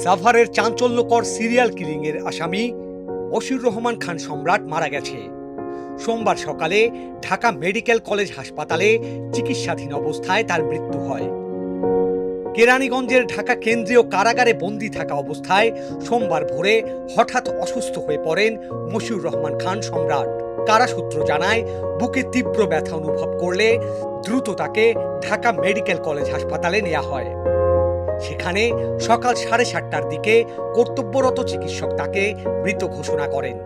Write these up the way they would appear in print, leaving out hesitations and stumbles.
সাভারের চাঞ্চল্যকর সিরিয়াল কিলিংয়ের আসামি মশিউর রহমান খান সম্রাট মারা গেছে। সোমবার সকালে ঢাকা মেডিকেল কলেজ হাসপাতালে চিকিৎসাধীন অবস্থায় তার মৃত্যু হয়। কেরানীগঞ্জের ঢাকা কেন্দ্রীয় কারাগারে বন্দী থাকা অবস্থায় সোমবার ভোরে হঠাৎ অসুস্থ হয়ে পড়েন মশিউর রহমান খান সম্রাট। কারাসূত্র জানায়, বুকে তীব্র ব্যথা অনুভব করলে দ্রুত তাকে ঢাকা মেডিকেল কলেজ হাসপাতালে নেওয়া হয়। সেখানে সকাল 7:30টার দিকে কর্তব্যরত চিকিৎসক তাকে মৃত ঘোষণা করেন।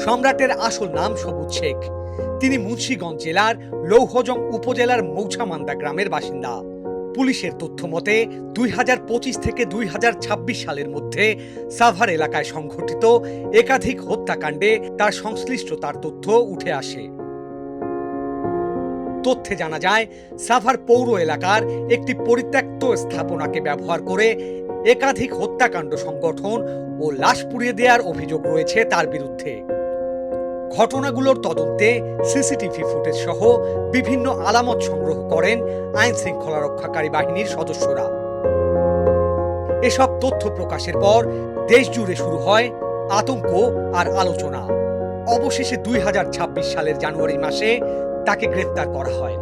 সম্রাটের আসল নাম সবুজ শেখ। তিনি মুন্সিগঞ্জ জেলার লৌহজং উপজেলার মৌছামান্দা গ্রামের বাসিন্দা। পুলিশের তথ্য মতে 2025 থেকে 2026 সালের মধ্যে সাভার এলাকায় সংঘটিত একাধিক হত্যাকাণ্ডে তার সংশ্লিষ্টতার তথ্য উঠে আসে। তথ্যে জানা যায়, সাভার পৌর এলাকার একটি পরিত্যক্ত স্থাপনাকে ব্যবহার করে একাধিক হত্যাকাণ্ড সংগঠন ও লাশ পুড়িয়ে দেওয়ার অভিযোগ রয়েছে তার বিরুদ্ধে। ঘটনাগুলোর তদন্তে সিসিটিভি ফুটেজ সহ বিভিন্ন আলামত সংগ্রহ করেন আইন শৃঙ্খলা রক্ষাকারী বাহিনীর সদস্যরা। এসব তথ্য প্রকাশের পর দেশ জুড়ে শুরু হয় আতঙ্ক আর আলোচনা। অবশেষে 2026 সালের জানুয়ারি মাসে তাকে গ্রেফতার করা হয়।